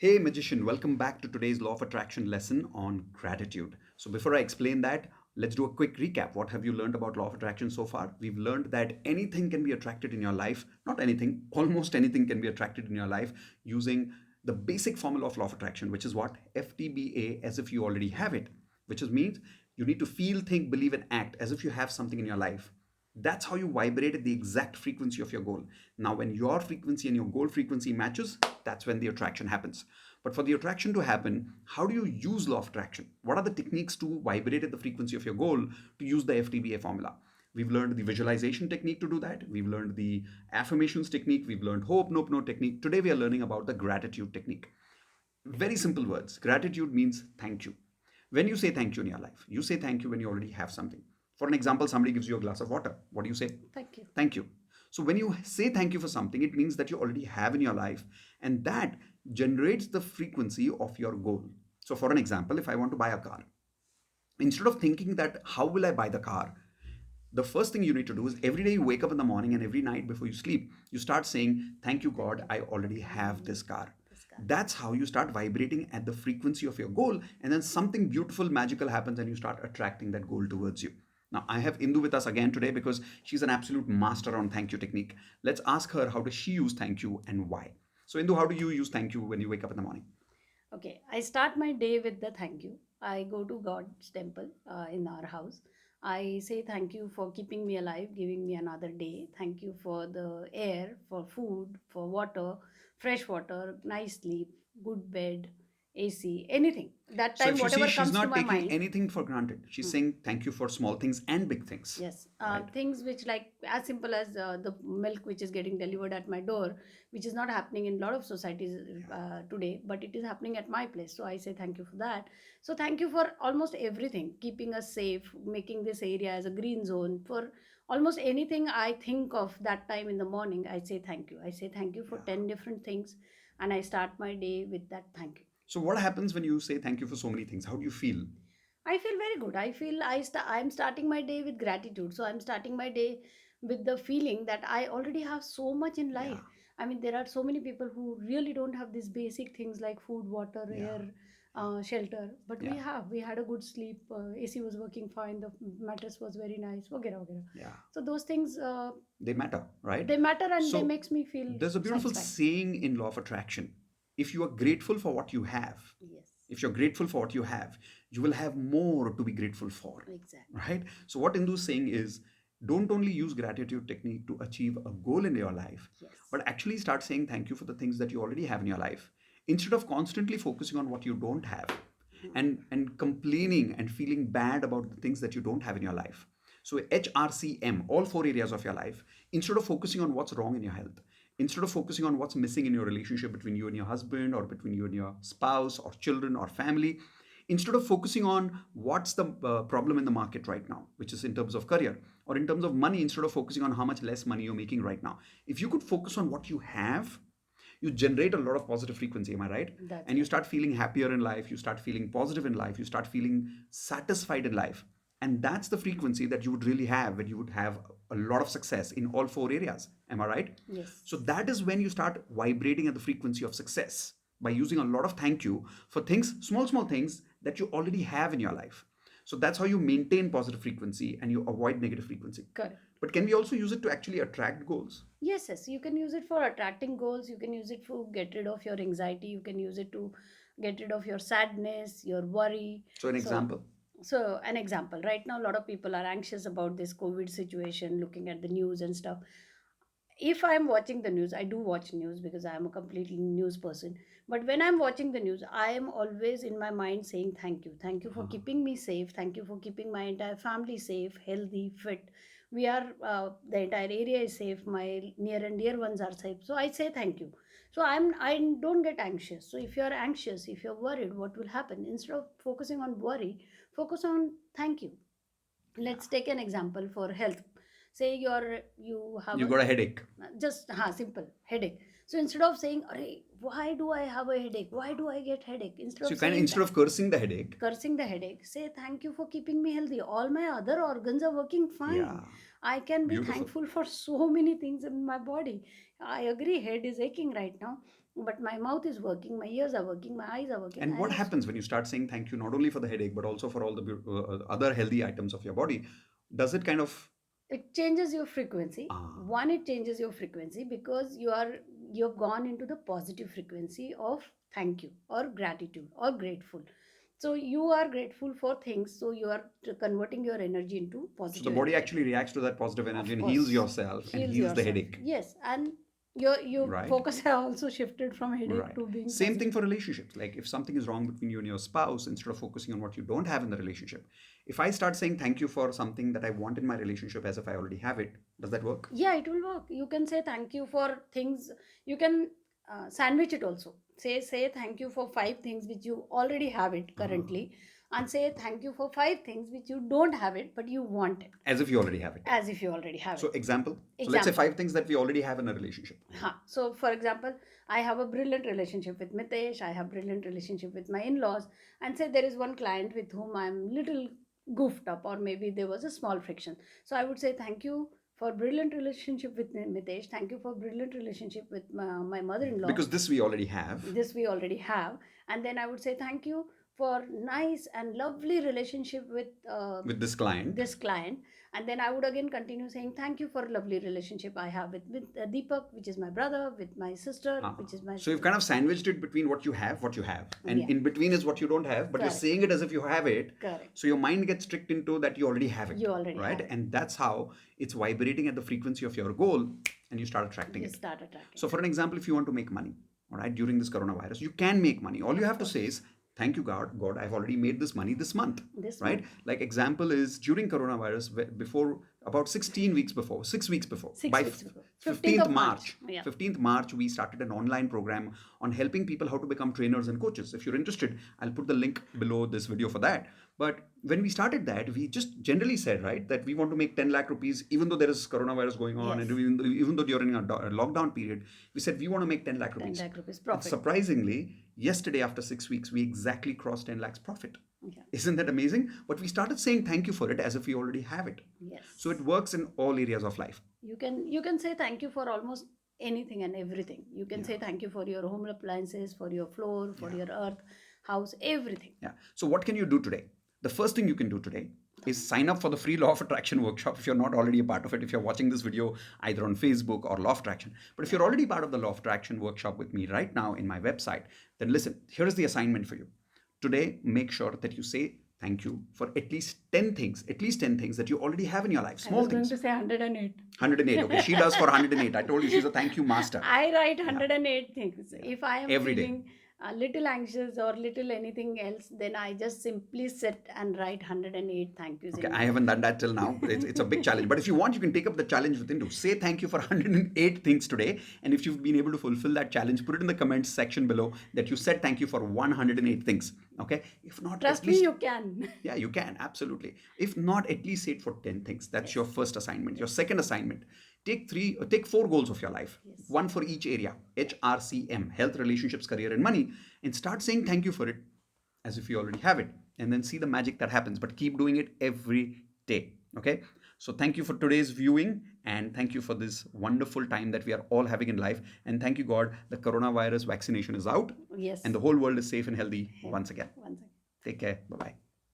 Hey magician, welcome back to today's Law of Attraction lesson on gratitude. So before I explain that, let's do a quick recap. What have you learned about Law of Attraction so far? We've learned that anything can be attracted in your life, not anything, almost anything can be attracted in your life using the basic formula of Law of Attraction, which is what? FTBA, as if you already have it, which is means you need to feel, think, believe, and act as if you have something in your life. That's how you vibrate at the exact frequency of your goal. Now, when your frequency and your goal frequency matches, that's when the attraction happens. But for the attraction to happen, how do you use law of attraction? What are the techniques to vibrate at the frequency of your goal to use the FTBA formula? We've learned the visualization technique to do that. We've learned the affirmations technique. We've learned hope, nope, no technique. Today, we are learning about the gratitude technique. Very simple words. Gratitude means thank you. When you say thank you in your life, you say thank you when you already have something. For an example, somebody gives you a glass of water. What do you say? Thank you. Thank you. So when you say thank you for something, it means that you already have in your life, and that generates the frequency of your goal. So, for an example, if I want to buy a car, instead of thinking that how will I buy the car, the first thing you need to do is every day you wake up in the morning and every night before you sleep, you start saying, thank you, Thank God, you I for already giving have me this car. this card. That's how you start vibrating at the frequency of your goal, and then something beautiful, magical happens, and you start attracting that goal towards you. Now, I have Indu with us again today because she's an absolute master on thank you technique. Let's ask her how does she use thank you and why. So, Indu, how do you use thank you when you wake up in the morning? Okay, I start my day with the thank you. I go to God's temple in our house. I say thank you for keeping me alive, giving me another day. Thank you for the air, for food, for water, fresh water, nice sleep, good bed, AC, anything. That So, time, if you see, whatever she's comes to not my taking mind. anything for granted. She's hmm, saying thank you for small things and big things, Yes, right? things which like as simple as the milk which is getting delivered at my door, which is not happening in a lot of societies today, but it is happening at my place. So I say thank you for that. So thank you for almost everything, keeping us safe, making this area as a green zone. For almost anything I think of that time in the morning, I say thank you. I say thank you for Yeah. 10 different things, and I start my day with that thank you. So, what happens when you say thank you for so many things? How do you feel? I feel very good. I feel I'm starting my day with gratitude. So I'm starting my day with the feeling that I already have so much in Yeah, life. I mean, there are so many people who really don't have these basic things like food, water, yeah, air, yeah, shelter. But yeah, we have. We had a good sleep. AC was working fine. The mattress was very nice. Vagera, vagera. yeah. So those things They matter, right? they matter and they So, makes me feel there's a beautiful satisfied. saying in law of attraction: if you are grateful for what you have, Yes, if you're grateful for what you have, you will have more to be grateful for, exactly. right? So, what Indu is saying is don't only use gratitude technique to achieve a goal in your life, Yes. but actually start saying thank you for the things that you already have in your life instead of constantly focusing on what you don't have and complaining and feeling bad about the things that you don't have in your life. So HRCM, all four areas of your life, instead of focusing on what's wrong in your health, instead of focusing on what's missing in your relationship between you and your husband or between you and your spouse or children or family, instead of focusing on what's the problem in the market right now, which is in terms of career or in terms of money, instead of focusing on how much less money you're making right now, if you could focus on what you have, you generate a lot of positive frequency, am I right? That's And you right. start feeling happier in life, you start feeling positive in life, you start feeling satisfied in life. And that's the frequency that you would really have when you would have a lot of success in all four areas, am I right? So Yes. that is when you start vibrating at the frequency of success by using a lot of thank you for things, small small things that you already have in your life. So that's how you maintain positive frequency and you avoid negative frequency. Correct. But can we also use it to actually attract goals? Yes, yes. You can use it for attracting goals. You can use it to get rid of your anxiety. You can use it to get rid of your sadness, your worry. So an So, example. an example. Right now, a lot of people are anxious about this COVID situation, looking at the news and stuff. If I'm watching the news, I do watch news because I am a completely news person. But when I'm watching the news, I am always in my mind saying thank you. Thank you for Uh-huh. keeping me safe. Thank you for keeping my entire family safe, healthy, fit. We are, the entire area is safe. My near and dear ones are safe. So I say thank you. So I don't get anxious. So if you're anxious, if you're worried, what will happen? Instead of focusing on worry, focus on thank you. Yeah. Let's take an example for health. Say you have You a got a headache. just simple headache. So instead of saying, "Arey, why do I have a headache? Why do I get headache?" Instead So of you kind of, saying instead that, of cursing the headache, cursing the headache, say thank you for keeping me healthy. All my other organs are working fine. yeah, I can be beautiful. thankful for so many things in my body. I agree, head is aching right now. but my mouth is working, my ears are working, my eyes are working. And I what have happens when you start saying thank you not only for the headache but also for all the other healthy items of your body? Does it kind of it changes your frequency. ah, One, it changes your frequency because you've gone into the positive frequency of thank you or gratitude or grateful. So you are grateful for things, so you are converting your energy into so the positive body energy. actually reacts to that positive energy Of and heals course, yourself and heals heals the yourself. headache, Yes, and your right? focus has also shifted from headache Right. to being Same thing positive. for relationships. Like if something is wrong between you and your spouse, instead of focusing on what you don't have in the relationship, if I start saying thank you for something that I want in my relationship as if I already have it, does that work? Yeah, it will work. You can say thank you for things. You can sandwich it also. Say thank you for five things which you already have it Ah, currently, and say thank you for five things which you don't have it but you want it, as if you already have it. as if you already have So, it. example. So, let's say Example. five things that we already have in a relationship. So, for example, I have a brilliant relationship with Mitesh. I have brilliant relationship with my in-laws, and say there is one client with whom I'm little goofed up, or maybe there was a small friction. So I would say thank you for brilliant relationship with Mitesh. Thank you for brilliant relationship with my mother-in-law. Because this we already have This we already have, and then I would say thank you for nice and lovely relationship with this client. this client. And then I would again continue saying thank you for lovely relationship I have with Deepak, which is my brother, with my sister, Ah. which is my So you've kind of sandwiched it between what you have, and yeah, in between is what you don't have, but you're correct, saying it as if you have it. correct. So your mind gets tricked into that you already have it, You already right? have it. And that's how it's vibrating at the frequency of your goal, and you start attracting You it. start attracting So, for an example, if you want to make money, all right, during this coronavirus, you can make money. All you of have to course say is, thank you, God, I've already made this money this month, this right? month. Like, example is during coronavirus, before about 16 weeks before, 6 weeks before, by 6 weeks before, 15th 15th of March. March, Yeah. 15th March, we started an online program on helping people how to become trainers and coaches. If you're interested, I'll put the link below this video for that. But when we started that, we just generally said, right, that we want to make 10 lakh rupees, even though there is coronavirus going on, Yes. and even though during a lockdown period, we said we want to make 10 lakh 10 rupees. lakh rupees And profit. surprisingly, yesterday after 6 weeks, we exactly crossed 10 lakhs profit. Yeah. Isn't that amazing? But we started saying thank you for it as if we already have it. So Yes. it works in all areas of life. You can say thank you for almost anything and everything. You can Yeah. say thank you for your home appliances, for your floor, for Yeah. your earth, house, everything. Yeah. So what can you do today? The first thing you can do today is sign up for the free Law of Attraction workshop if you're not already a part of it. If you're watching this video either on Facebook or Law of Attraction. But if you're already part of the Law of Attraction workshop with me right now in my website, then listen, here's the assignment for you. Today, make sure that you say thank you for at least 10 things that you already have in your life. I Small was going things. to say 108. 108. Okay, she does for 108. I told you she's a thank you master. I write Yeah. 108 things. Yeah. If I am Every day. feeling a little anxious or little anything else, then I just simply sit and write 108 thank yous Okay, in I my haven't done that till now. It's a big challenge. But if you want, you can take up the challenge with Indu. Say thank you for 108 things today. And if you've been able to fulfill that challenge, put it in the comments section below that you said thank you for 108 things. Okay? If not, Trust at me, least, you can. yeah, you can. Absolutely. If not, at least say it for 10 things. That's your Yes. first assignment. Your second assignment. Take four goals of your life, Yes. one for each area, HRCM, health, relationships, career, and money, and start saying thank you for it as if you already have it, and then see the magic that happens. But keep doing it every day. Okay. So thank you for today's viewing, and thank you for this wonderful time that we are all having in life. And thank you, God, the coronavirus vaccination is out, Yes. and the whole world is safe and healthy Hey, once again. one second. Take care. Bye bye.